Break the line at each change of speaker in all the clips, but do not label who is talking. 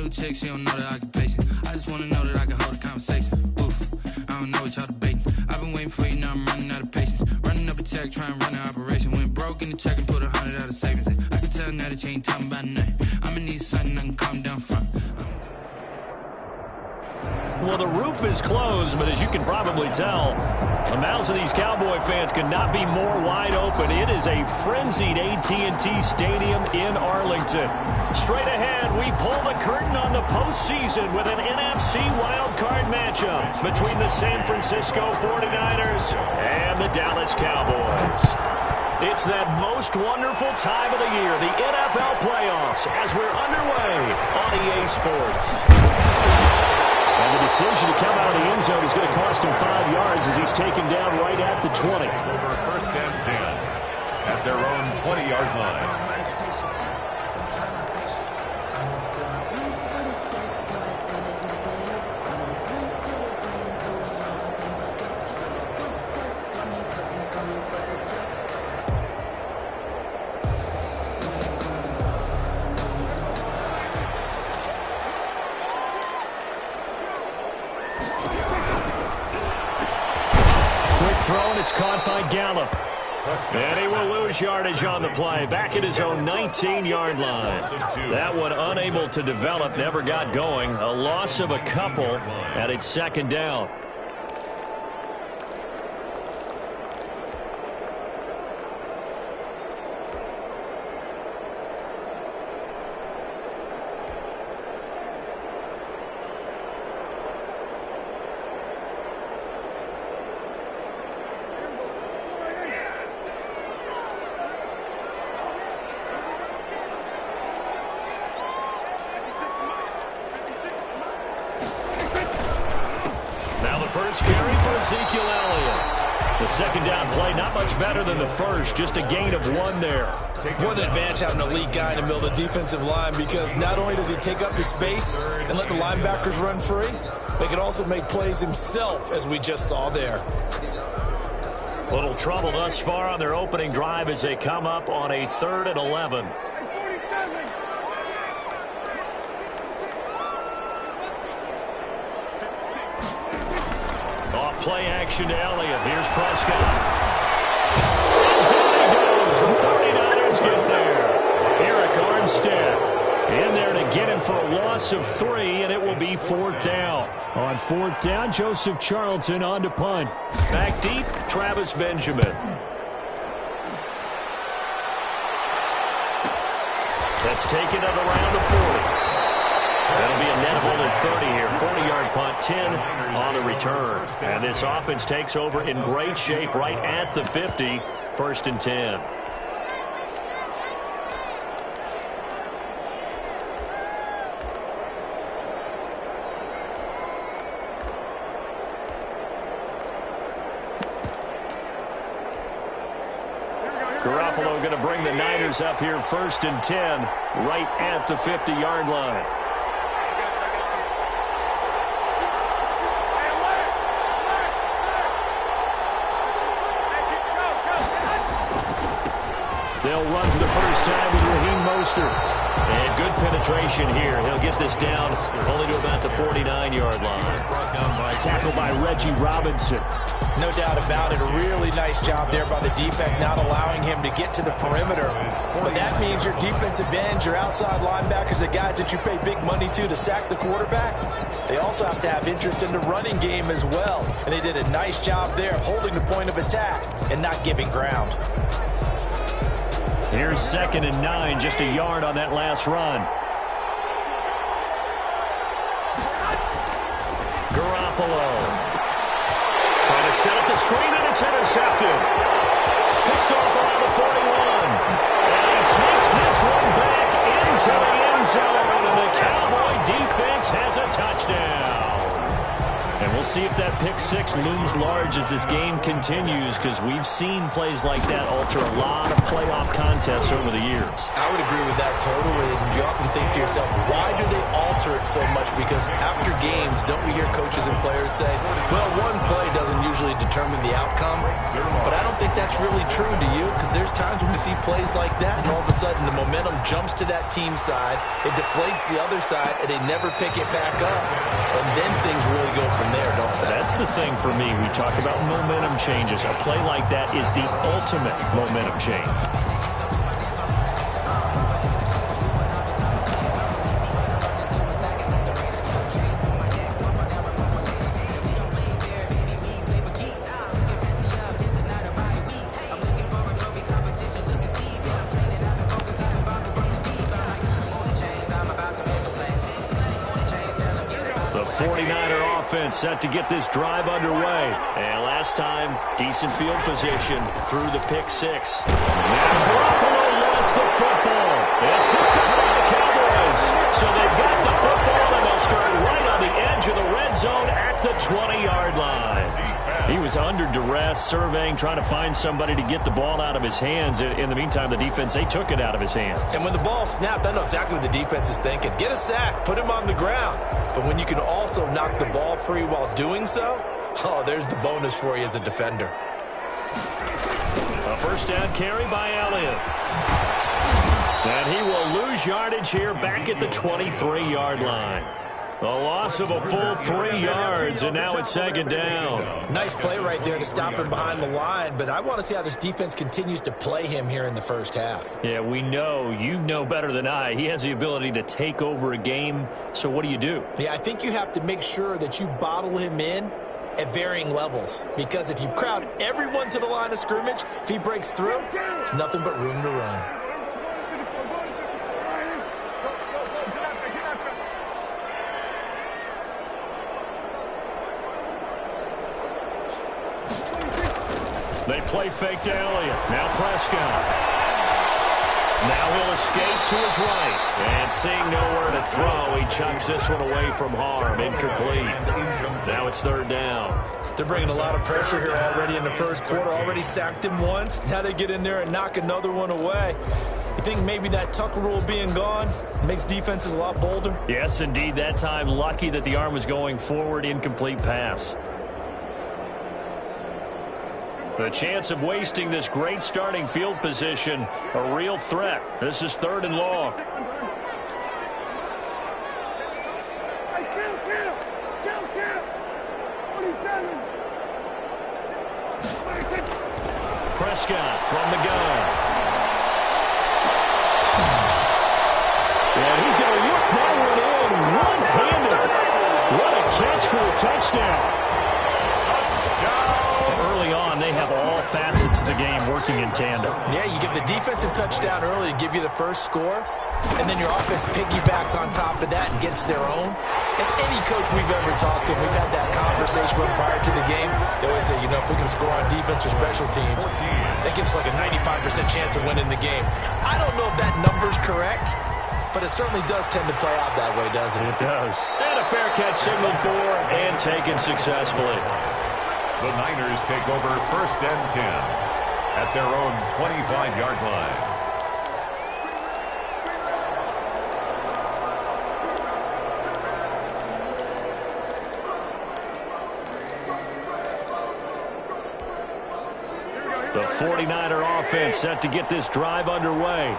new chick, she don't know the occupation. I just wanna know that I can hold a conversation. Oof, I don't know what y'all debating. I've been waiting for you, now I'm running out of patience. Running up a check, trying to run an operation. Went broke in the check and put 100 out of savings in. I can tell now that you ain't talking about nothing. I'ma need something I can calm down from.
Well, the roof is closed, but as you can probably tell, the mouths of these Cowboy fans could not be more wide open. It is a frenzied AT&T Stadium in Arlington. Straight ahead, we pull the curtain on the postseason with an NFC wildcard matchup between the San Francisco 49ers and the Dallas Cowboys. It's that most wonderful time of the year, the NFL playoffs, as we're underway on EA Sports. And the decision to come out of the end zone is going to cost him 5 yards as he's taken down right at the 20.
Over first and 10 at their own 20-yard line.
Thrown, it's caught by Gallup. And he will lose yardage on the play. Back at his own 19-yard line. That one unable to develop, never got going. A loss of a couple, and it's second down. First carry for Ezekiel Elliott. The second down play, not much better than the first, just a gain of 1 there.
What an advantage having an elite guy in the middle of the defensive line, because not only does he take up the space and let the linebackers run free, but he can also make plays himself, as we just saw there.
Little trouble thus far on their opening drive as they come up on a 3rd and 11. Play action to Elliott. Here's Prescott. And down he goes. The 49ers get there. Eric Armstead in there to get him for a loss of 3, and it will be 4th down. On 4th down, Joseph Charlton on to punt. Back deep, Travis Benjamin. That's taken at around the 40. That'll be a net of only 30 here. 40-yard punt, 10 on the return. And this offense takes over in great shape right at the 50. 1st and 10. Garoppolo going to bring the Niners up here 1st and 10 right at the 50-yard line. They'll run for the first time with Raheem Mostert. And good penetration here. He'll get this down only to about the 49-yard line. Tackled by Reggie Robinson.
No doubt about it. A really nice job there by the defense, not allowing him to get to the perimeter. But that means your defensive ends, your outside linebackers, the guys that you pay big money to sack the quarterback, they also have to have interest in the running game as well. And they did a nice job there of holding the point of attack and not giving ground.
Here's 2nd and 9, just a yard on that last run. Garoppolo trying to set up the screen, and it's intercepted. Picked off around the 41. And he takes this one back into the end zone, and the Cowboy defense has a touchdown. And We'll see if that pick six looms large as this game continues, because we've seen plays like that alter a lot of playoff contests over the years.
I would agree with that totally. And you often think to yourself, why do they alter it so much? Because after games, don't we hear coaches and players say, well, one play doesn't usually determine the outcome. But I don't think that's really true, do you? Because there's times when we see plays like that, and all of a sudden the momentum jumps to that team side, it deflates the other side, and they never pick it back up. And then things really go from there, don't they?
That's the thing for me. We talk about momentum changes. A play like that is the ultimate momentum change. The 49er offense set to get this drive underway. And last time, decent field position through the pick six. Now Garoppolo lost the football. It's picked up by the Cowboys. So they've got the football, and they'll start right on the edge of the red zone at the 20-yard line. He was under duress, surveying, trying to find somebody to get the ball out of his hands. In the meantime, the defense, they took it out of his hands.
And when the ball snapped, I know exactly what the defense is thinking. Get a sack, put him on the ground. But when you can also knock the ball free while doing so, oh, there's the bonus for you as a defender.
A first down carry by Elliott. And he will lose yardage here back at the 23-yard line. A loss of a full 3 yards, and now it's second down.
Nice play right there to stop him behind the line, but I want to see how this defense continues to play him here in the first half.
Yeah, we know. You know better than I. He has the ability to take over a game, so what do?
Yeah, I think you have to make sure that you bottle him in at varying levels, because if you crowd everyone to the line of scrimmage, if he breaks through, there's nothing but room to run.
They play fake to Elliott. Now Prescott. Now he'll escape to his right. And seeing nowhere to throw, he chucks this one away from harm. Incomplete. Now it's third down.
They're bringing a lot of pressure here already in the first quarter. Already sacked him once. Now they get in there and knock another one away. You think maybe that Tucker rule being gone makes defenses a lot bolder?
Yes, indeed. That time, lucky that the arm was going forward. Incomplete pass. The chance of wasting this great starting field position, a real threat. This is third and long. Prescott from the gun. And he's going to look that one in one-handed. What a catch for a touchdown. Early on, they have all facets of the game working in tandem.
Yeah, you give the defensive touchdown early to give you the first score, and then your offense piggybacks on top of that and gets their own. And any coach we've ever talked to, we've had that conversation with prior to the game. They always say, if we can score on defense or special teams, that gives like a 95% chance of winning the game. I don't know if that number's correct, but it certainly does tend to play out that way, doesn't it?
It does. And a fair catch signaled for and taken successfully.
The Niners take over first and 10 at their own 25-yard line.
The 49er offense set to get this drive underway.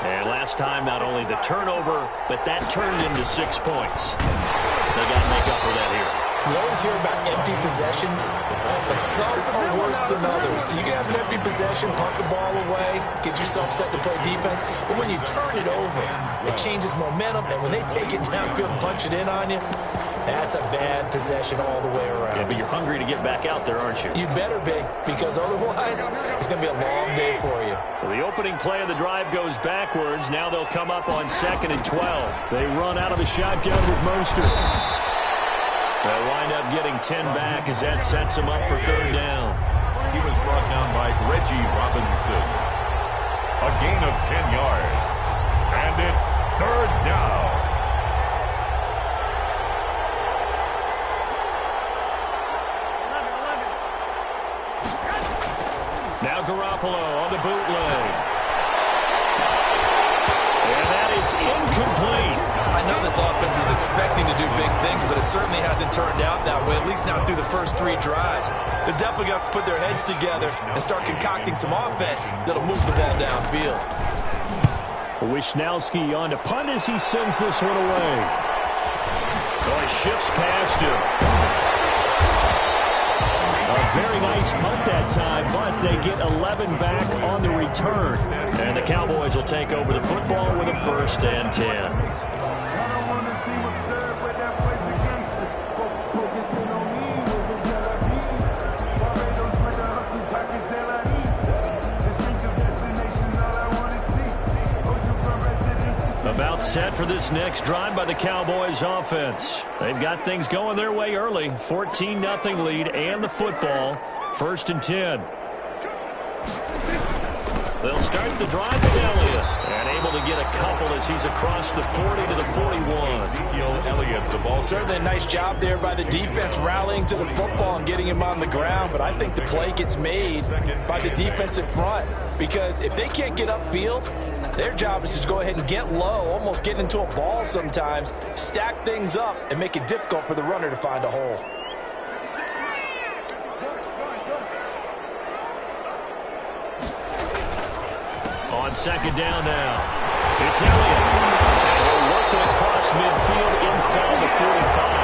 And last time, not only the turnover, but that turned into 6 points. They got to make up for that here.
You always hear about empty possessions, but some are worse than others. You can have an empty possession, punt the ball away, get yourself set to play defense, but when you turn it over, it changes momentum, and when they take it downfield and punch it in on you, that's a bad possession all the way around.
Yeah, but you're hungry to get back out there, aren't you?
You better be, because otherwise, it's going to be a long day for you.
So the opening play of the drive goes backwards. Now they'll come up on 2nd and 12. They run out of the shotgun with Mostert. They'll wind up getting 10 back as that sets them up for third down.
He was brought down by Reggie Robinson. A gain of 10 yards. And it's third down.
Now Garoppolo on the bootleg. And that is incomplete.
I know this offense was expecting to do big things, but it certainly hasn't turned out that way, at least not through the first 3 drives. They're definitely going to have to put their heads together and start concocting some offense that'll move the ball downfield.
Wishnowski on to punt as he sends this one away. Oh, he shifts past him. A very nice punt that time, but they get 11 back on the return. And the Cowboys will take over the football with a 1st and 10. About set for this next drive by the Cowboys offense. They've got things going their way early. 14-0 lead and the football. 1st and 10. They'll start the drive with Elliott. And able to get a couple as he's across the 40 to the 41.
Ezekiel Elliott, the ball.
Certainly a nice job there by the defense rallying to the football and getting him on the ground. But I think the play gets made by the defensive front. Because if they can't get upfield, their job is to go ahead and get low, almost get into a ball sometimes, stack things up, and make it difficult for the runner to find a hole.
On 2nd down now, it's Elliott. They're working across midfield inside the 45.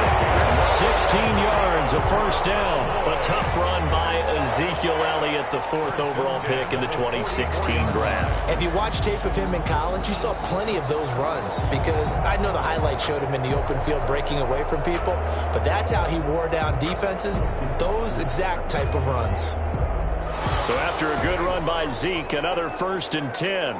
16 yards, a 1st down. A tough run by Ezekiel Elliott, the 4th overall pick in the 2016 draft.
If you watch tape of him in college, you saw plenty of those runs because I know the highlights showed him in the open field breaking away from people, but that's how he wore down defenses, those exact type of runs.
So after a good run by Zeke, another 1st and 10.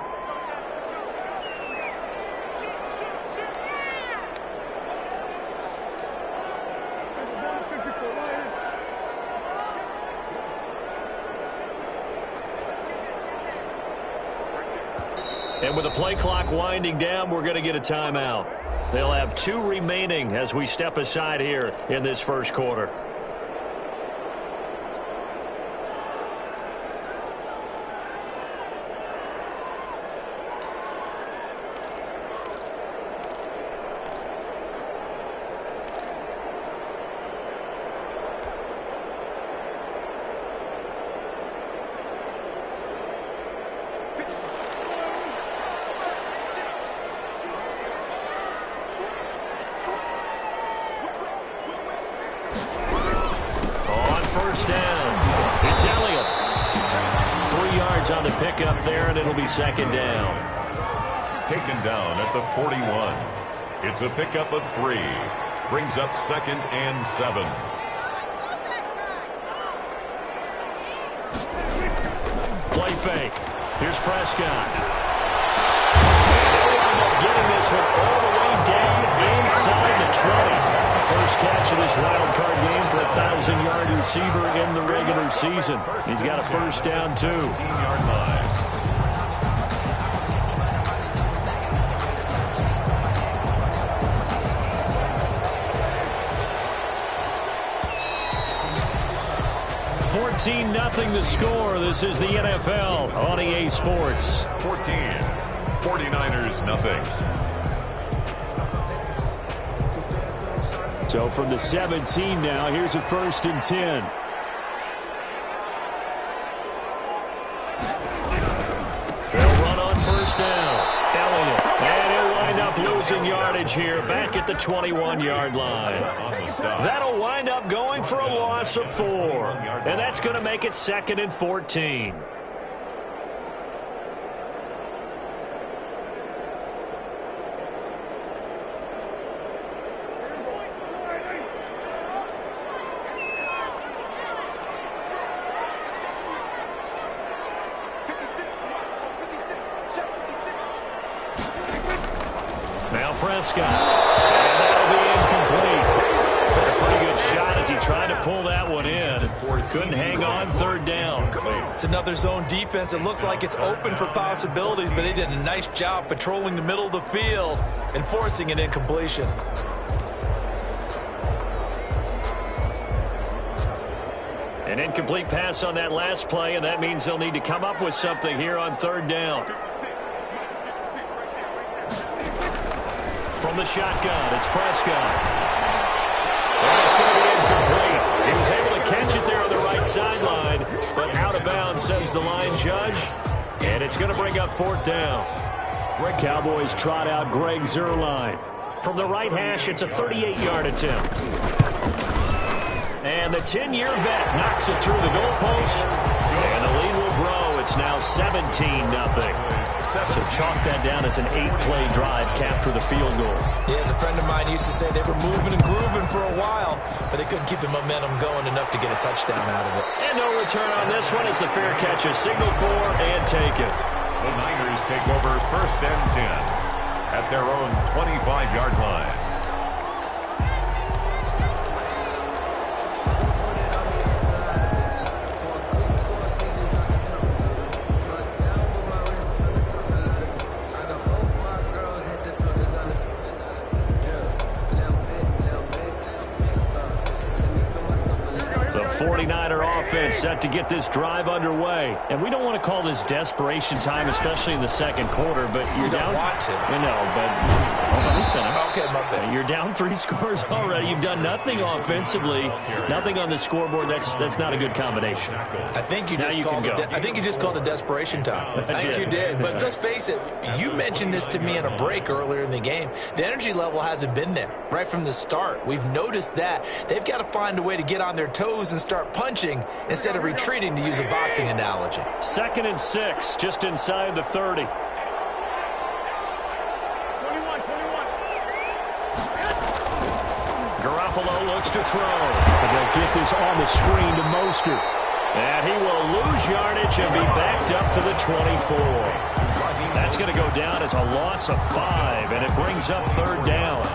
And with the play clock winding down, we're going to get a timeout. They'll have 2 remaining as we step aside here in this 1st quarter. On the pickup there, and it'll be 2nd down.
Taken down at the 41. It's a pickup of 3. Brings up 2nd and 7.
Play fake. Here's Prescott. And they'll end up getting this one all the way down inside the 20. First catch of this wild card game for a 1,000-yard receiver in the regular season. He's got a 1st down, too.
15-yard line.
Nothing the score. This is the NFL on EA Sports.
14. 49ers nothing.
So from the 17 now, here's a 1st and 10. They'll run on 1st down. Elliott. And he'll wind up losing yardage here back at the 21-yard line. That'll wind up going for a loss of 4. And that's going to make it 2nd and 14. Now Prescott. And that'll be incomplete. Took a pretty good shot as he tried to pull that one in. Couldn't hang on. 3rd down.
It's another zone defense. It looks like it's open for possibilities, but they did a nice job patrolling the middle of the field and forcing an incompletion.
An incomplete pass on that last play, and that means they'll need to come up with something here on third down. From the shotgun, it's Prescott. And it's going to be incomplete. He was able to catch it there on the right sideline, but out of bounds, says the line judge. And it's going to bring up fourth down. Cowboys trot out Greg Zuerlein. From the right hash, it's a 38-yard attempt. And the 10-year vet knocks it through the goalpost. And the lead will grow. It's now 17-0. So chalk that down as an 8-play drive, capture the field goal.
Yeah, as a friend of mine used to say, they were moving and grooving for a while, but they couldn't keep the momentum going enough to get a touchdown out of it.
And no return on this one as the fair catch is signaled for and taken.
The Niners take over first and 10 at their own 25-yard line.
The 49er offense set to get this drive underway. And we don't want to call this desperation time, especially in the second quarter, but you're down.
You don't want to.
I know, but let me finish.
Okay, my bad.
You're down 3 scores already. You've done nothing offensively, nothing on the scoreboard. That's not a good combination.
I think you just called it desperation time. I think you did. But let's face it, you mentioned this to me in a break earlier in the game. The energy level hasn't been there right from the start. We've noticed that. They've got to find a way to get on their toes and start punching instead of retreating, to use a boxing analogy.
2nd and 6, just inside the 30. Garoppolo looks to throw.
And they'll get this on the screen to Mostert.
And he will lose yardage and be backed up to the 24. That's going to go down as a loss of 5, and it brings up third down.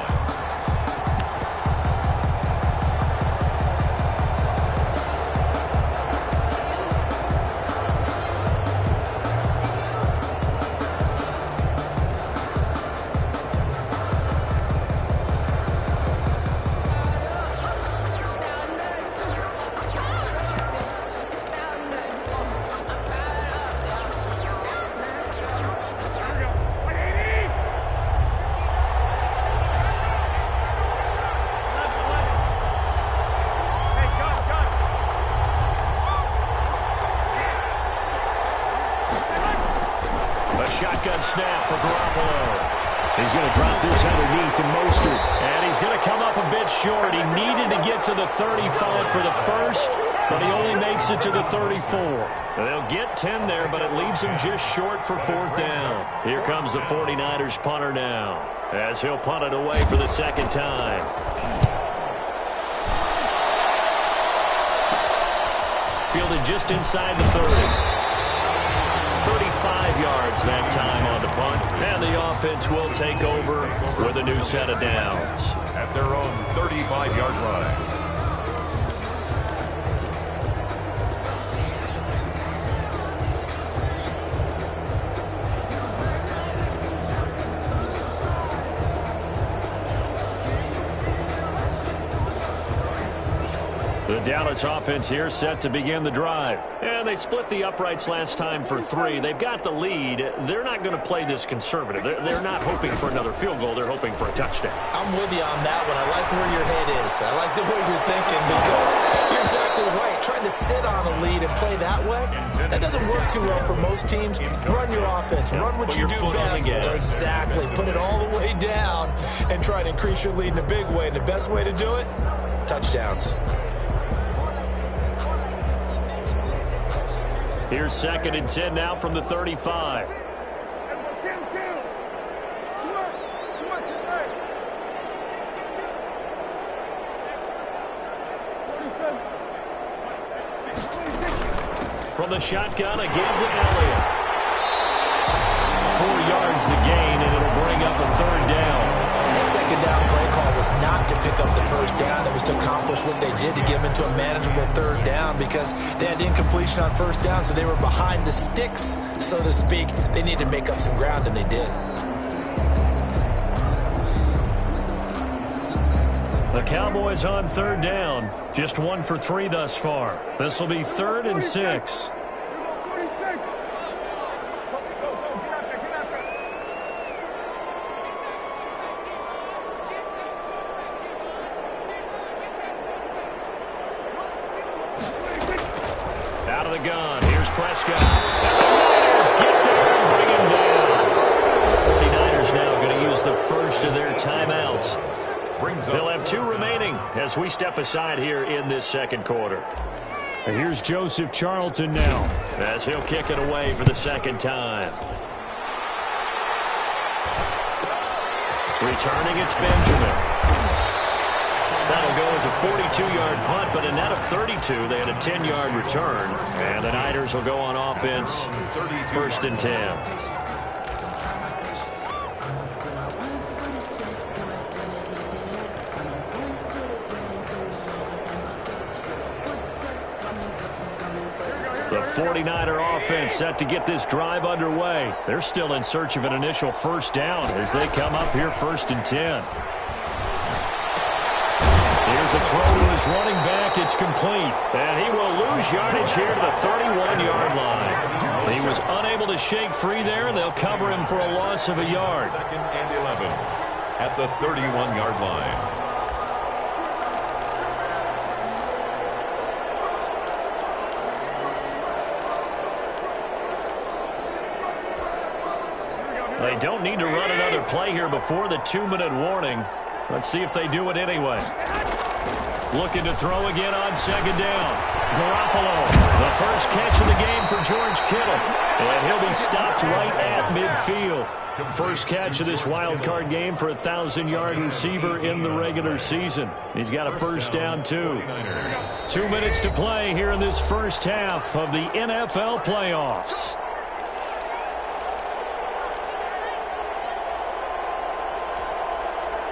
Shotgun snap for Garoppolo.
He's going to drop this underneath to Mostert.
And he's going to come up a bit short. He needed to get to the 35 for the first, but he only makes it to the 34. They'll get 10 there, but it leaves him just short for fourth down. Here comes the 49ers punter now, as he'll punt it away for the second time. Fielded just inside the 30. 35 yards that time on the punt. And the offense will take over with a new set of downs.
At their own 35-yard line.
The Dallas offense here set to begin the drive. And they split the uprights last time for 3. They've got the lead. They're not going to play this conservative. They're not hoping for another field goal. They're hoping for a touchdown.
I'm with you on that one. I like where your head is. I like the way you're thinking, because you're exactly right. Trying to sit on a lead and play that way, that doesn't work too well for most teams. Run your offense. Run what you do best. Exactly. Put it all the way down and try to increase your lead in a big way. And the best way to do it, touchdowns.
Here's 2nd and 10 now from the 35. From the shotgun, again to Elliott. 4 yards the gain, and it'll bring up a third down.
That second down play call was not to pick up the first down. It was to accomplish what they did, to get them into a manageable third down, because they had incompletion on first down, so they were behind the sticks, so to speak. They needed to make up some ground, and they did.
The Cowboys on third down. Just 1 for 3 thus far. This will be 3rd and 6. Out of the gun. Here's Prescott. And the Niners get there and bring him down. The 49ers now going to use the first of their timeouts. They'll have 2 remaining as we step aside here in this second quarter.
And here's Joseph Charlton now,
as he'll kick it away for the second time. Returning, it's Benjamin. That'll go as a 42-yard punt, but in that of 32, they had a 10-yard return. And the Niners will go on offense, 1st and 10. The 49er offense set to get this drive underway. They're still in search of an initial first down as they come up here 1st and 10. Here's a throw to his running back. It's complete. And he will lose yardage here to the 31-yard line. He was unable to shake free there, and they'll cover him for a loss of a yard.
2nd and 11 at the 31-yard line.
They don't need to run another play here before the 2-minute warning. Let's see if they do it anyway. Looking to throw again on 2nd down. Garoppolo, the first catch of the game for George Kittle. And he'll be stopped right at midfield. First catch of this wild card game for a 1,000-yard receiver in the regular season. He's got a first down, too. 2 minutes to play here in this first half of the NFL playoffs.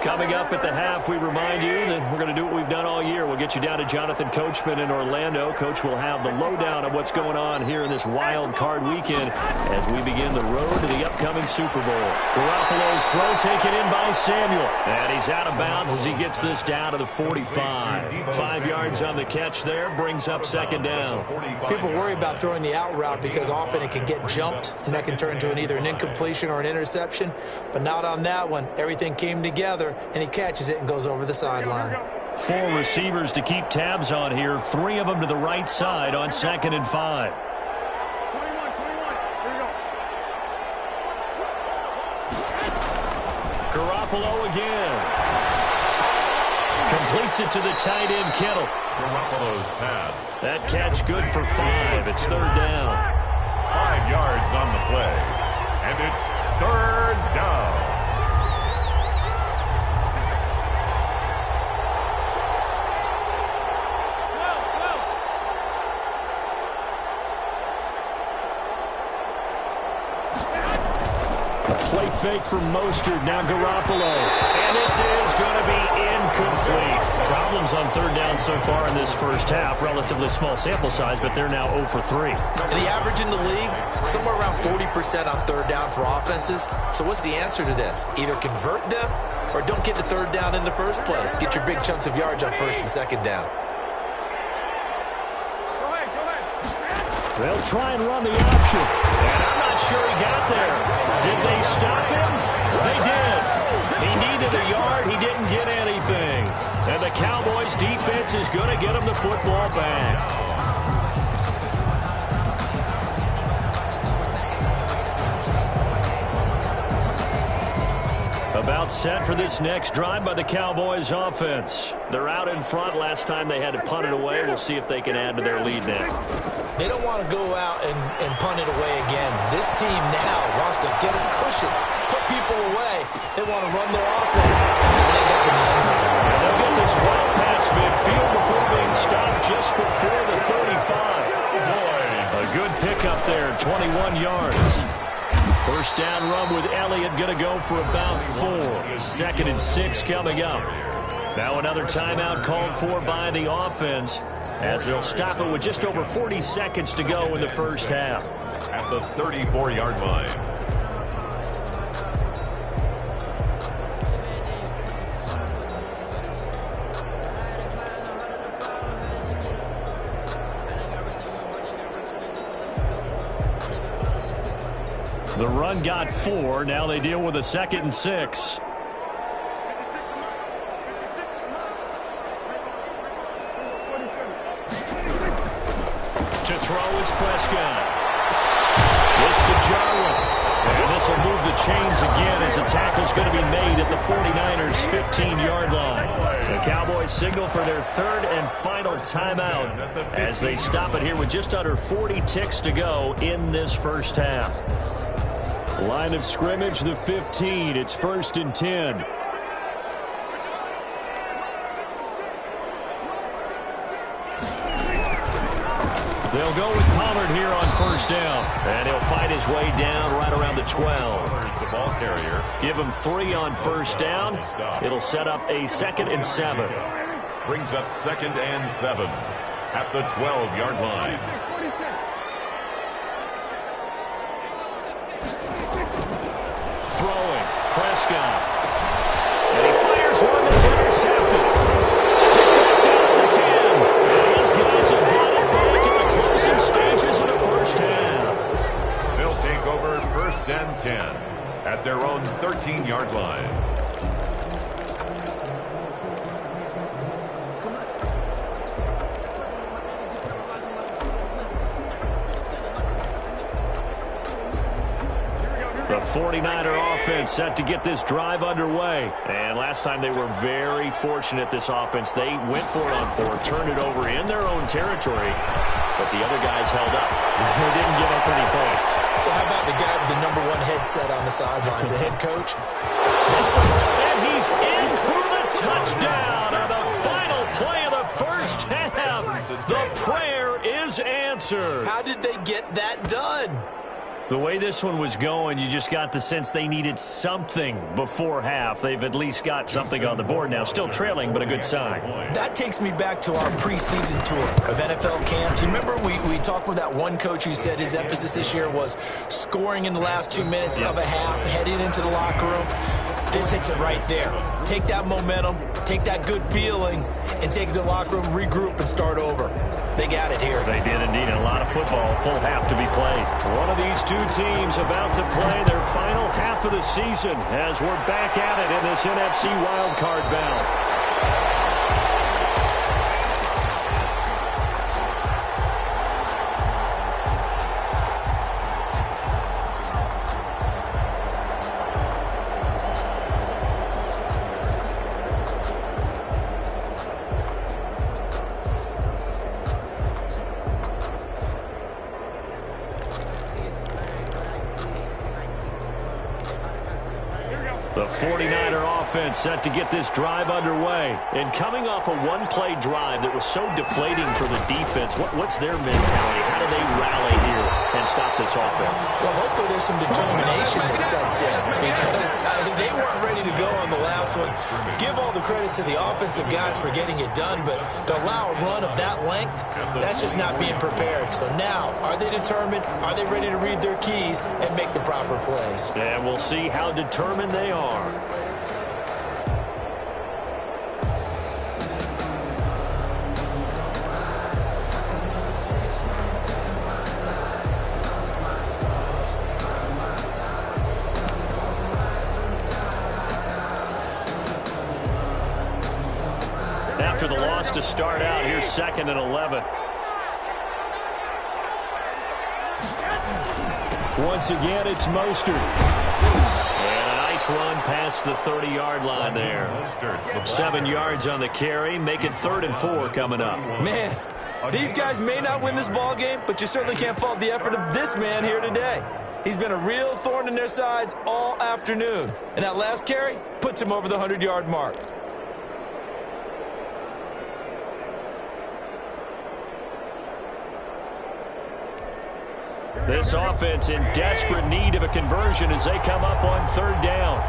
Coming up at the half, we remind you that we're going to do what we've done all year. We'll get you down to Jonathan Coachman in Orlando. Coach will have the lowdown of what's going on here in this wild card weekend as we begin the road to the upcoming Super Bowl. Garoppolo's throw taken in by Samuel. And he's out of bounds as he gets this down to the 45. 5 yards on the catch there, brings up 2nd down.
People worry about throwing the out route because often it can get jumped, and that can turn into either an incompletion or an interception. But not on that one. Everything came together, and he catches it and goes over the sideline.
4 receivers to keep tabs on here. 3 of them to the right side on 2nd and 5. Garoppolo again. Completes it to the tight end, Kittle.
Garoppolo's pass.
That catch good for 5. It's 3rd down.
5 yards on the play. And it's 3rd down.
play fake from Mostert. Now Garoppolo.
And this is going to be incomplete. Problems on 3rd down so far in this first half. Relatively small sample size, but they're now 0 for 3.
And the average in the league, somewhere around 40% on 3rd down for offenses. So what's the answer to this? Either convert them or don't get to 3rd down in the first place. Get your big chunks of yards on 1st and 2nd down.
They'll try and run the option. And I'm not sure he got there. Did they stop him? They did. He needed a yard. He didn't get anything. And the Cowboys defense is going to get him the football back. About set for this next drive by the Cowboys offense. They're out in front. Last time they had to punt it away. We'll see if they can add to their lead now.
They don't want to go out and punt it away again. This team now wants to get a cushion, put people away. They want to run their offense and end up in the end zone.
And they'll get this well past midfield before being stopped just before the 35. A good pickup there, 21 yards. First down run with Elliott going to go for about 4. 2nd and 6 coming up. Now another timeout called for by the offense as they'll stop it with just over 40 seconds to go in the first half.
At the 34-yard line.
The run got 4. Now they deal with a 2nd and 6. To throw is Prescott. This to Jarwin. And this will move the chains again as the tackle's going to be made at the 49ers' 15-yard line. The Cowboys signal for their 3rd and final timeout as they stop it here with just under 40 ticks to go in this first half.
Line of scrimmage, the 15. It's 1st and 10.
They'll go with Pollard here on 1st down. And he'll fight his way down right around the 12.
The ball carrier.
Give him 3 on 1st down. It'll set up a 2nd and 7.
Brings up 2nd and 7 at the 12-yard line.
Throwing, Prescott. And he fires one that's intercepted. Picked up down at the 10. And these guys have got it back at the closing stages of the first half.
They'll take over 1st and 10 at their own 13-yard line.
The 49er offense set to get this drive underway. And last time they were very fortunate, this offense. They went for it on 4, turned it over in their own territory, but the other guys held up. They didn't give up any points.
So how about the guy with the #1 headset on the sidelines, the head coach?
And he's in for the touchdown on the final play of the first half. The prayer is answered.
How did they get that done?
The way this one was going, you just got the sense they needed something before half. They've at least got something on the board now. Still trailing, but a good sign.
That takes me back to our preseason tour of NFL camps. You remember we talked with that one coach who said his emphasis this year was scoring in the last 2 minutes of a half, heading into the locker room. This hits it right there. Take that momentum, take that good feeling, and take it to the locker room, regroup, and start over. They got it here.
They did indeed. A lot of football, full half to be played. One of these two teams about to play their final half of the season as we're back at it in this NFC wildcard bout. The 49er offense set to get this drive underway. And coming off a one-play drive that was so deflating for the defense, what's their mentality? How do they rally here and stop this offense?
Well, hopefully there's some determination that sets in because they weren't ready to go on the last one. Give all the credit to the offensive guys for getting it done, but to allow a run of that length, that's just not being prepared. So now, are they determined? Are they ready to read their keys and make the proper plays?
And we'll see how determined they are. After the loss to start out, here's 2nd and 11.
Once again, it's Mostert.
Nice run past the 30-yard line there. 7 yards on the carry, make it 3rd and 4 coming up.
Man, these guys may not win this ball game, but you certainly can't fault the effort of this man here today. He's been a real thorn in their sides all afternoon. And that last carry puts him over the 100-yard mark.
This offense in desperate need of a conversion as they come up on 3rd down.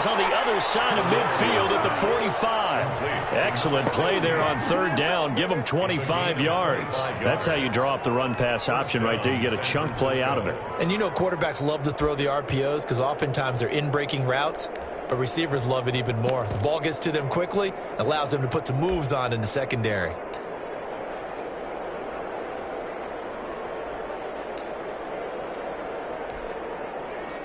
On the other side of midfield at the 45. Excellent play there on 3rd down. Give them 25 yards. That's how you draw up the run-pass option right there. You get a chunk play out of it.
And you know quarterbacks love to throw the RPOs because oftentimes they're in-breaking routes. but receivers love it even more. The ball gets to them quickly, allows them to put some moves on in the secondary.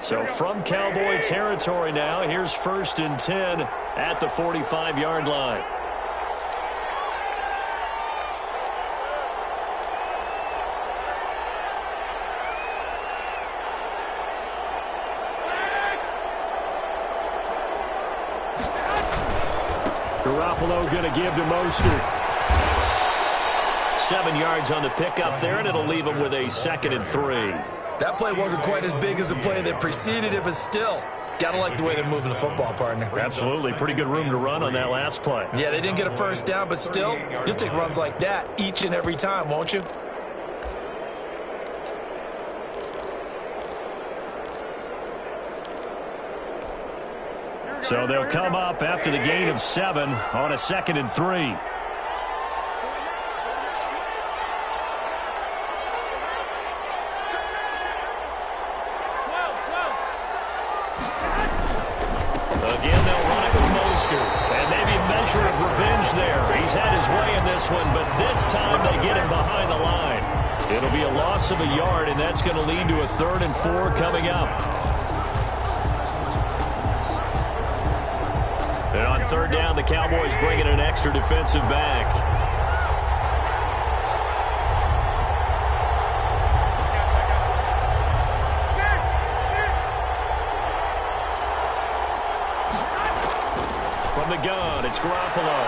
So from Cowboy territory now, here's 1st and 10 at the 45-yard line. Garoppolo going to give to Mostert. 7 yards on the pickup there, and it'll leave him with a 2nd and 3.
That play wasn't quite as big as the play that preceded it, but still, got to like the way they're moving the football, partner.
Absolutely. Pretty good room to run on that last play.
Yeah, they didn't get a first down, but still, you'll take runs like that each and every time, won't you?
So they'll come up after the gain of 7 on a 2nd and 3. Again, they'll run it with Mostert. And maybe a measure of revenge there. He's had his way in this one, but this time they get him behind the line. It'll be a loss of a yard, and that's going to lead to a 3rd and 4 coming up. And on 3rd down, the Cowboys bring in an extra defensive back. From the gun, it's Garoppolo.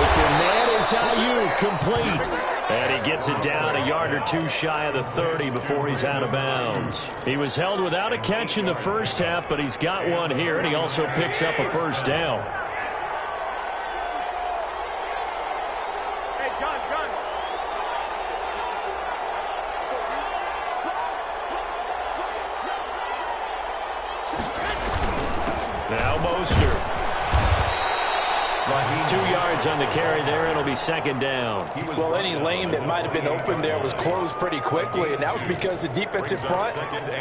Open man is Ayuk, complete. And he gets it down a yard or 2 shy of the 30 before he's out of bounds. He was held without a catch in the first half, but he's got one here, and he also picks up a 1st down.
Hey, John.
Now Mostert. 2 yards on the carry there. It'll be 2nd down.
Well, any lane that might have been open there was closed pretty quickly, and that was because the defensive front,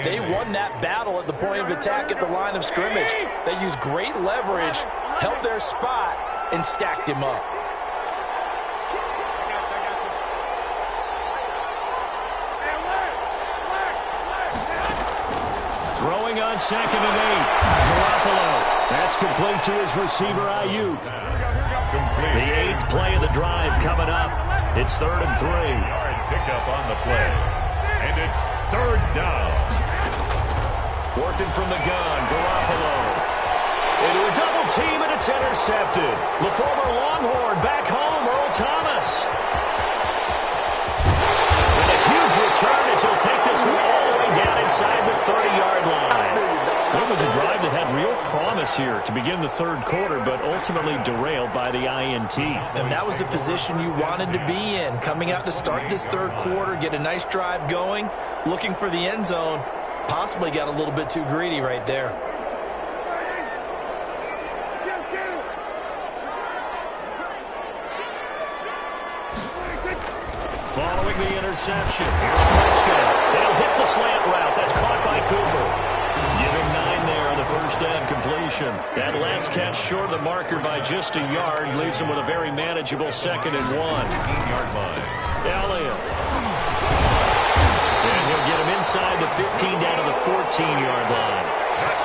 they won that battle at the point of attack at the line of scrimmage. They used great leverage, held their spot, and stacked him up.
Throwing on 2nd and 8. Garoppolo. That's complete to his receiver, Ayuk. The 8th play of the drive coming up. It's 3rd and 3.
Yard pickup on the play. And it's 3rd down.
Working from the gun, Garoppolo. Into a double team, and it's intercepted. The former Longhorn back home, Earl Thomas. And a huge return as he'll take this one all the way down inside the 30-yard line. It was a drive that had real promise here to begin the 3rd quarter, but ultimately derailed by the INT.
And that was the position you wanted to be in, coming out to start this 3rd quarter, get a nice drive going, looking for the end zone. Possibly got a little bit too greedy right there.
Following the interception, here's Prescott. They'll hit the slant route. That's caught by Cooper. Give him 9 there on the 1st down completion. That last catch short of the marker by just a yard leaves him with a very manageable 2nd and 1.
15-yard line.
Elliott. And he'll get him inside the 15 down to the 14-yard line.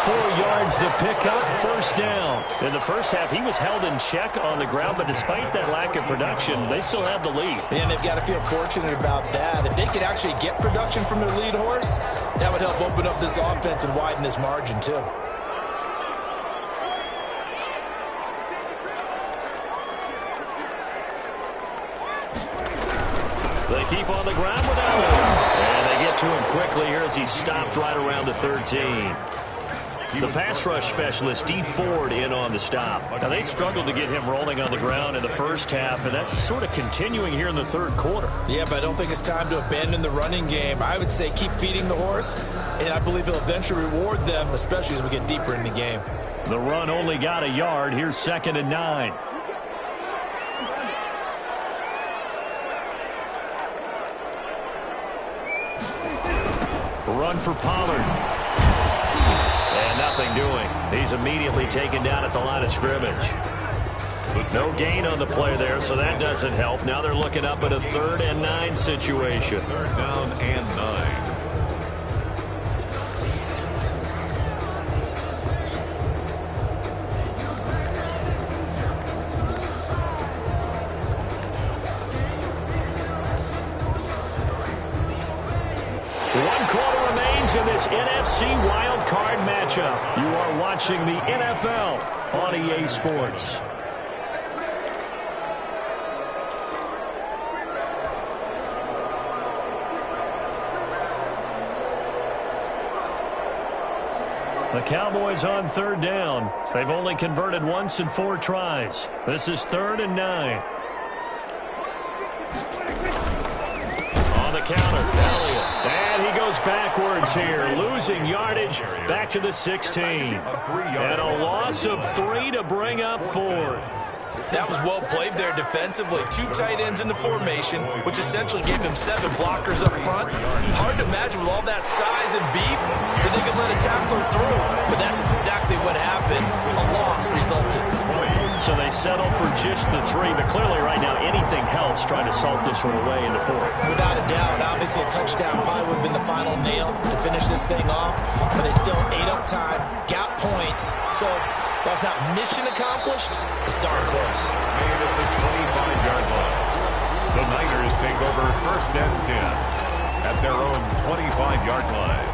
4 yards the pickup, 1st down. In the first half, he was held in check on the ground, but despite that lack of production, they still have the lead.
And they've got to feel fortunate about that. If they could actually get production from their lead horse, that would help open up this offense and widen this margin, too.
They keep on the ground with Elliott. And they get to him quickly here as he stopped right around the 13. The pass rush specialist, D. Ford, in on the stop. Now, they struggled to get him rolling on the ground in the first half, and that's sort of continuing here in the 3rd quarter.
Yeah, but I don't think it's time to abandon the running game. I would say keep feeding the horse, and I believe he'll eventually reward them, especially as we get deeper in the game.
The run only got a yard. Here's 2nd and 9. Run for Pollard. And nothing doing. He's immediately taken down at the line of scrimmage. No gain on the play there, so that doesn't help. Now they're looking up at a 3rd and 9 situation.
3rd down and 9.
In this NFC Wild Card matchup, you are watching the NFL on EA Sports. The Cowboys on 3rd down. They've only converted once in 4 tries. This is 3rd and 9. On the counter, Elliott. And he goes backwards here, losing yardage back to the 16. And a loss of 3 to bring up 4th.
That was well played there defensively. 2 tight ends in the formation, which essentially gave him 7 blockers up front. Hard to imagine with all that size and beef that they could let a tackler through. But that's exactly what happened. A loss resulted.
So they settle for just the 3, but clearly right now anything helps trying to salt this one away in the 4th.
Without a doubt, obviously a touchdown probably would have been the final nail to finish this thing off, but they still ate up time, got points. So while it's not mission accomplished, it's darn close.
Made at the 25-yard line. The Niners take over 1st and 10 at their own 25-yard line.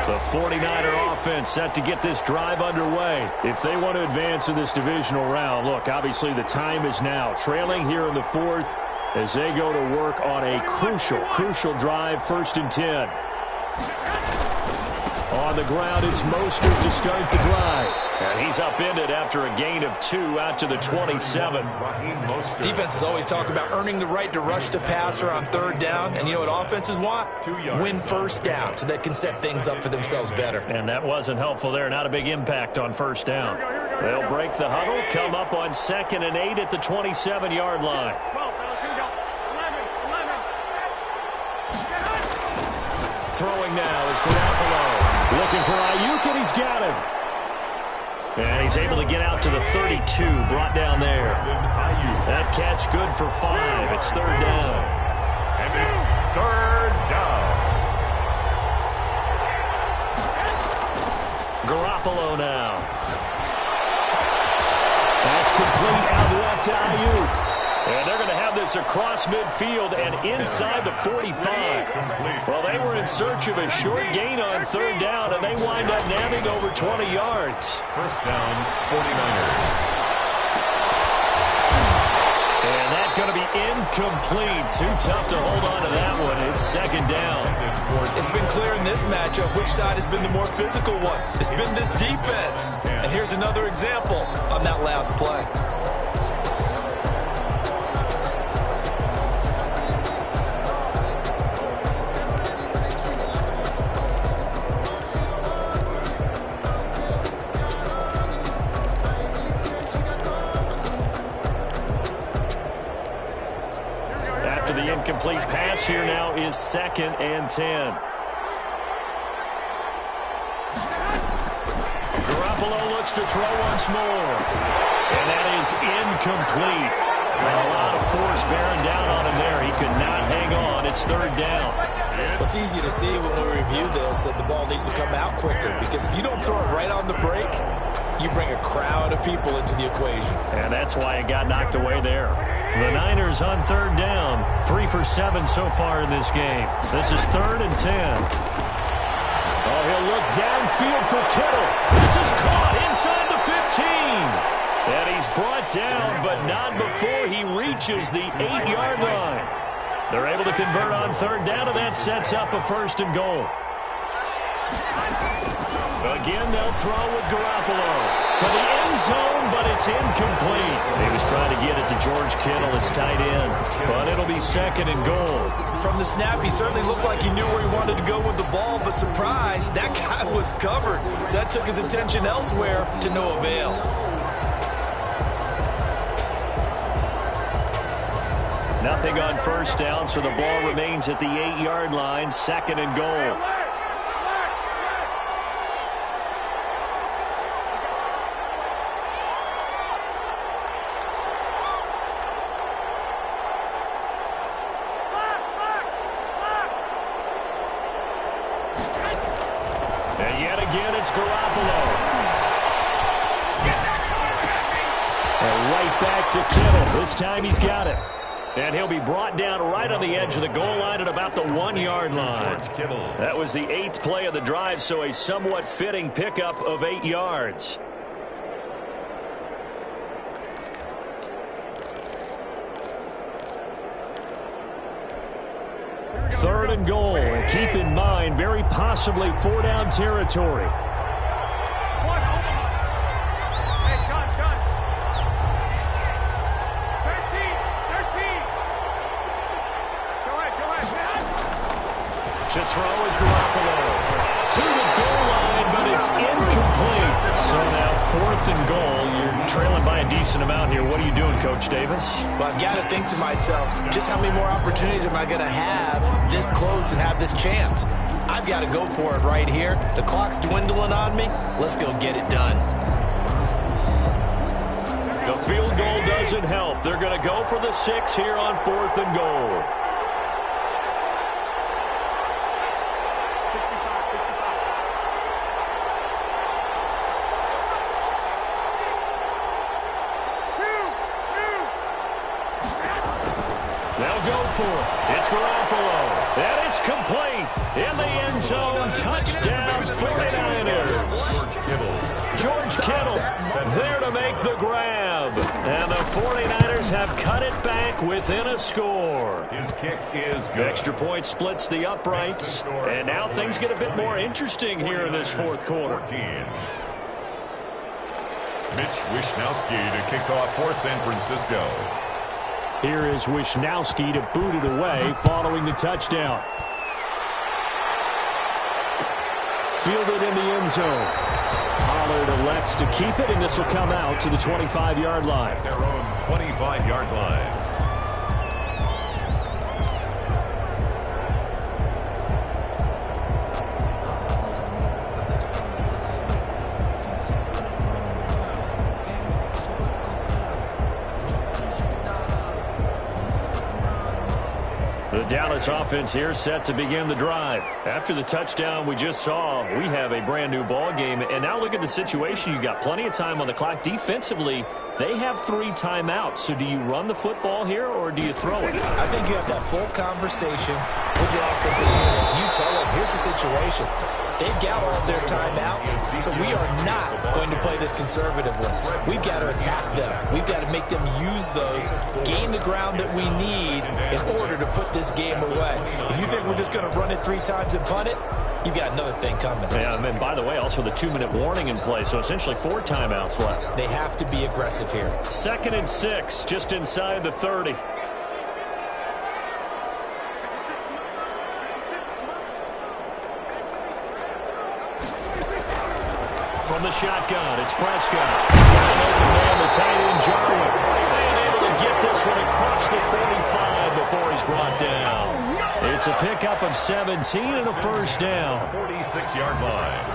The 49er offense set to get this drive underway. If they want to advance in this divisional round, look, obviously the time is now. Trailing here in the 4th as they go to work on a crucial drive, 1st and 10. On the ground, it's Mostert to start the drive. And he's upended after a gain of 2 out to the 27.
Defenses always talk about earning the right to rush the passer on 3rd down. And you know what offenses want? Win 1st down so they can set things up for themselves better.
And that wasn't helpful there. Not a big impact on 1st down. They'll break the huddle, come up on 2nd and 8 at the 27-yard line. Throwing now is Garoppolo. Looking for Ayuk, and he's got him. And he's able to get out to the 32, brought down there. That catch good for 5. It's 3rd down.
And it's 3rd down.
Garoppolo now. That's complete out left to Ayuk. And they're going to have this across midfield and inside the 45. Well, they were in search of a short gain on 3rd down, and they wind up nabbing over 20 yards.
1st down, 49ers.
And that's going to be incomplete. Too tough to hold on to that one. It's 2nd down.
It's been clear in this matchup which side has been the more physical one. It's been this defense. And here's another example on that last play.
Incomplete pass here now is 2nd and 10. Garoppolo looks to throw once more. And that is incomplete. A lot of force bearing down on him there. He could not hang on. It's 3rd down.
It's easy to see when we review this that the ball needs to come out quicker, because if you don't throw it right on the break, you bring a crowd of people into the equation.
And that's why it got knocked away there. The Niners on 3rd down. 3 for 7 so far in this game. This is 3rd and 10. Oh, he'll look downfield for Kittle. This is caught inside the 15. And he's brought down, but not before he reaches the 8-yard line. They're able to convert on 3rd down, and that sets up a 1st and goal. Again, they'll throw with Garoppolo to the end zone, but it's incomplete. He was trying to get it to George Kittle, his tight end, but it'll be 2nd and goal.
From the snap, he certainly looked like he knew where he wanted to go with the ball, but surprise, that guy was covered. So that took his attention elsewhere to no avail.
Nothing on 1st down, so the ball remains at the 8-yard line, 2nd and goal. it's Garoppolo. And right back to Kittle. This time he's got it. And he'll be brought down right on the edge of the goal line at about the 1-yard line. That was the 8th play of the drive, so a somewhat fitting pickup of 8 yards. Third and goal. Keep in mind, very possibly 4-down territory. To throw is Garoppolo. To the goal line, but it's incomplete. So now 4th and goal. You're trailing by a decent amount here. What are you doing, Coach Davis?
Well, I've got to think to myself, just how many more opportunities am I going to have this close and have this chance? I've got to go for it right here. The clock's dwindling on me. Let's go get it done.
The field goal doesn't help. They're going to go for the 6 here on 4th and goal. It's Garoppolo, and it's complete in the end zone. Touchdown, 49ers. George Kittle there to make the grab. And the 49ers have cut it back within a score.
His kick is good.
Extra point splits the uprights. And now things get a bit more interesting here in this 4th quarter.
Mitch Wishnowsky to kick off for San Francisco.
Here is Wishnowsky to boot it away following the touchdown. Fielded in the end zone. Pollard elects to keep it, and this will come out to the 25-yard line.
Their own 25-yard line.
The Dallas offense here set to begin the drive. After the touchdown we just saw, we have a brand new ball game. And now look at the situation. You got plenty of time on the clock. Defensively, they have 3 timeouts. So do you run the football here or do you throw it?
I think you have that full conversation with your offensive unit. You tell them, here's the situation. They've got all of their timeouts, so we are not going to play this conservatively. We've got to attack them. We've got to make them use those, gain the ground that we need in order to put this game away. If you think we're just going to run it 3 times and punt it, you've got another thing coming.
Yeah, and by the way, also the 2-minute warning in play, so essentially 4 timeouts left.
They have to be aggressive here.
2nd and 6, just inside the 30. From the shotgun, it's Prescott. Got an open man, the tight end, Jarwin. And able to get this one across the 45 before he's brought down. It's a pickup of 17 and a first down.
46-yard line.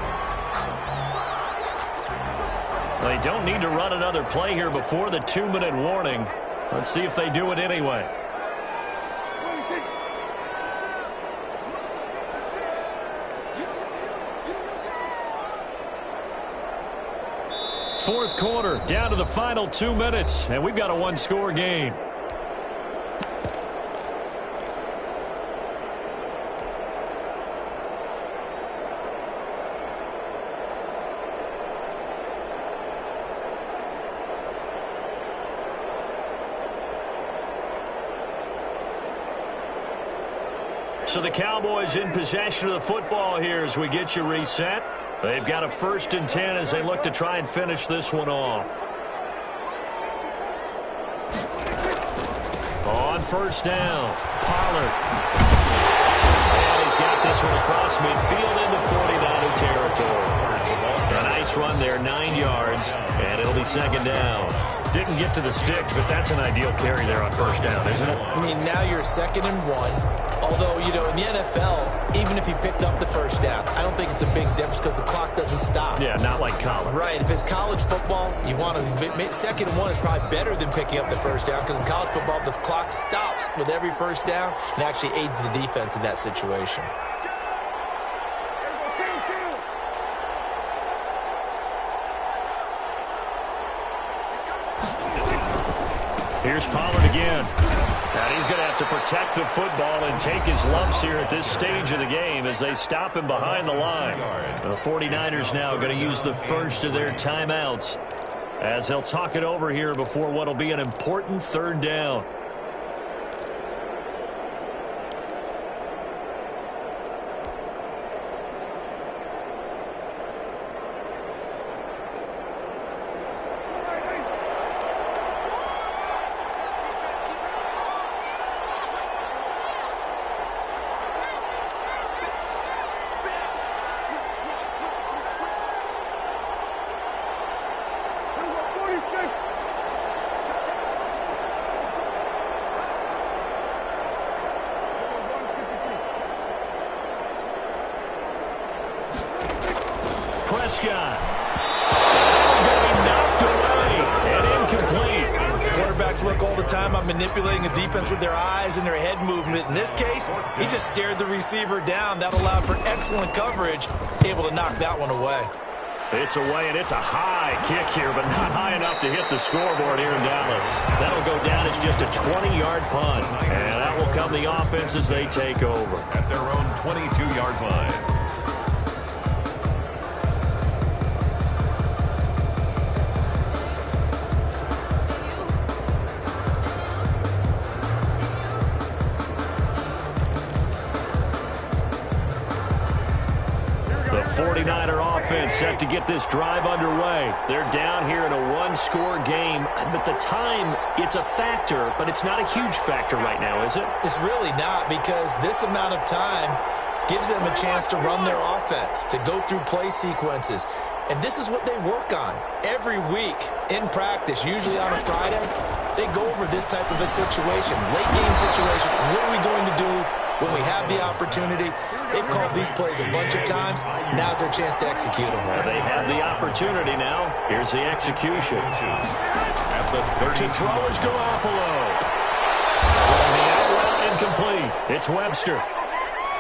They don't need to run another play here before the 2-minute warning. Let's see if they do it anyway. Fourth quarter, down to the final 2 minutes, and we've got a 1-score game. So the Cowboys in possession of the football here as we get you reset. They've got a 1st and 10 as they look to try and finish this one off. On 1st down, Pollard. And he's got this one across midfield into 49er territory. A nice run there, 9 yards, and it'll be 2nd down. Didn't get to the sticks, but that's an ideal carry there on 1st down, isn't it?
I mean, now you're 2nd and 1. Although, you know, in the NFL, even if he picked up the 1st down, I don't think it's a big difference because the clock doesn't stop.
Yeah, not like college.
Right. If it's college football, you want to 2nd and 1 is probably better than picking up the 1st down because in college football, the clock stops with every 1st down and actually aids the defense in that situation.
Here's Pollard again. And he's going to have to protect the football and take his lumps here at this stage of the game as they stop him behind the line. The 49ers now going to use the first of their timeouts as they'll talk it over here before what will be an important third down. Prescott. Getting knocked away and incomplete.
Quarterbacks work all the time on manipulating a defense with their eyes and their head movement. In this case, he just stared the receiver down. That allowed for excellent coverage, able to knock that one away.
It's away, and it's a high kick here, but not high enough to hit the scoreboard here in Dallas. That'll go down as just a 20-yard punt, and that will come the offense as they take over.
At their own 22-yard line.
The 49er offense set to get this drive underway. They're down here in a one-score game. But the time, it's a factor, but it's not a huge factor right now, is it?
It's really not, because this amount of time gives them a chance to run their offense, to go through play sequences. And this is what they work on every week in practice, usually on a Friday. They go over this type of a situation, late game situation. What are we going to do when we have the opportunity? They've called these plays a bunch of times. Now's their chance to execute them.
So they have the opportunity now. Here's the execution.
At the 30.
To throw is Garoppolo. Throwing the out route incomplete. It's Webster.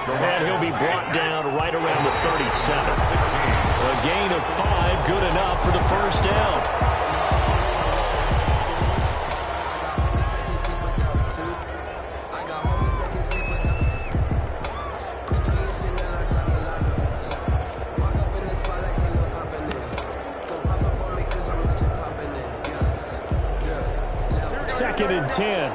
And he'll be brought down right around the 37. A gain of 5, good enough for the first down. Second and 10.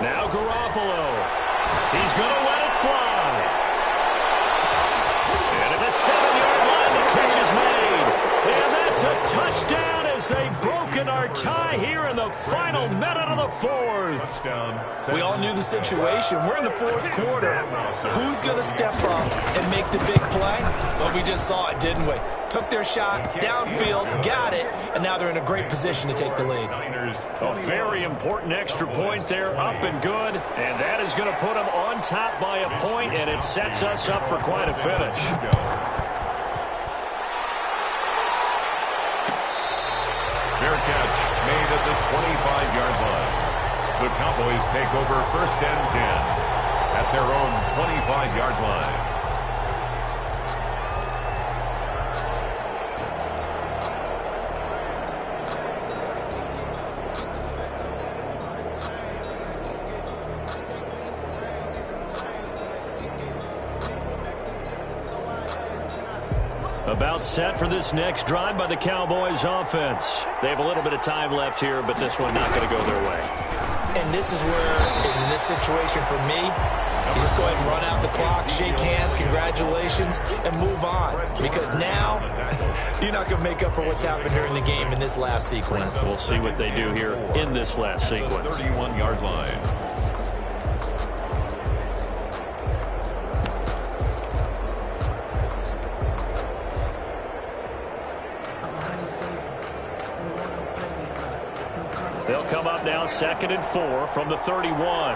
Now Garoppolo. He's going to let it fly. And at the 7-yard line, the catch is made. And that's a touchdown as they've broken our tie here in the final minute of the fourth.
We all knew the situation. We're in the fourth quarter. Who's going to step up and make the big play? Well, we just saw it, didn't we? Took their shot, downfield, got it, and now they're in a great position to take the lead.
A very important extra point there, up and good, and that is going to put them on top by a point, and it sets us up for quite a finish.
Fair catch made at the 25-yard line. The Cowboys take over first and 10 at their own 25-yard line.
About set for this next drive by the Cowboys offense. They have a little bit of time left here, but this one not going to go their way.
And this is where, in this situation for me, you just go ahead and run out the clock, shake hands, congratulations, and move on. Because now, you're not going to make up for what's happened during the game in this last sequence.
We'll see what they do here in this last sequence.
31-yard line.
They'll come up now, 2nd and 4 from the 31.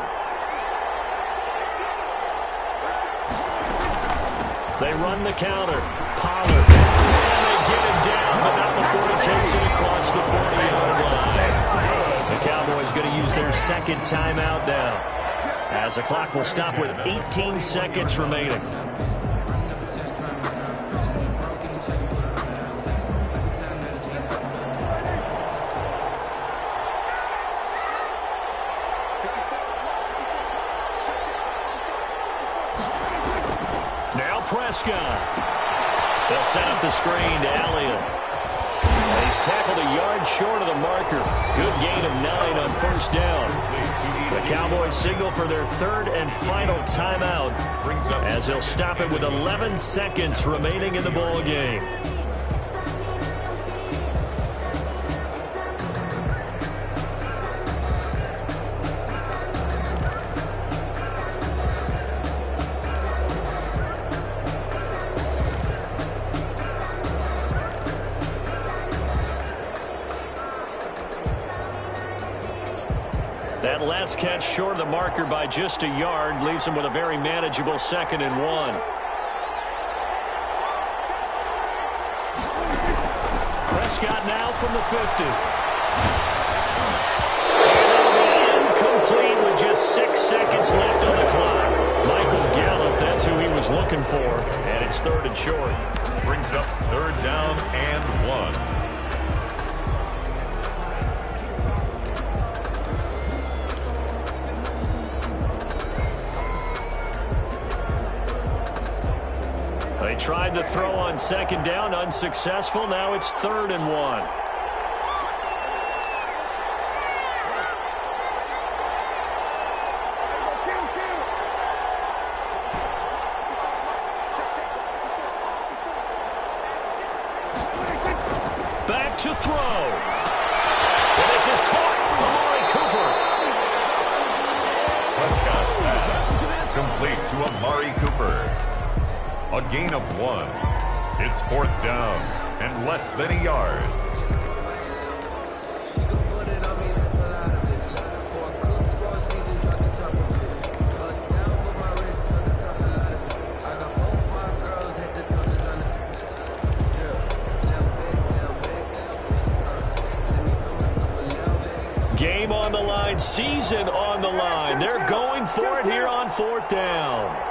They run the counter. Pollard. And they get him down second timeout now, as the clock will stop with 18 seconds remaining. Now Prescott. They'll set up the screen to Elliott. He's tackled a yard short of the marker. Good gain of 9 on first down. The Cowboys signal for their third and final timeout as they'll stop it with 11 seconds remaining in the ball game. That last catch short of the marker by just a yard leaves him with a very manageable 2nd and 1. Prescott now from the 50. And incomplete with just 6 seconds left on the clock. Michael Gallup, that's who he was looking for, and it's 3rd and short.
Brings up 3rd down and 1.
They tried to throw on 2nd down, unsuccessful. Now it's 3rd and 1. Back to throw. And this is caught. Amari Cooper.
Prescott's pass complete to Amari Cooper. A gain of 1. It's 4th down and less than a yard.
Game on the line, season on the line. They're going for it here on 4th down.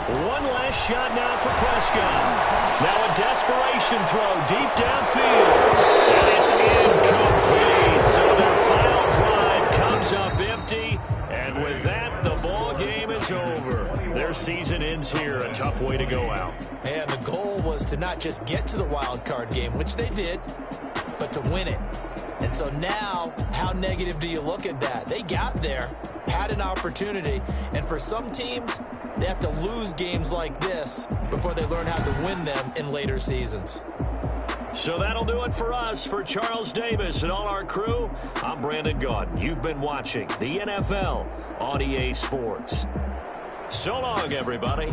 One last shot now for Prescott. Now a desperation throw deep downfield. And it's incomplete. So their final drive comes up empty. And with that, the ball game is over. Their season ends here. A tough way to go out.
And the goal was to not just get to the wild card game, which they did, but to win it. And so now, how negative do you look at that? They got there, had an opportunity, and for some teams, they have to lose games like this before they learn how to win them in later seasons.
So that'll do it for us. For Charles Davis and all our crew, I'm Brandon Gaudin. You've been watching the NFL on EA Sports. So long, everybody.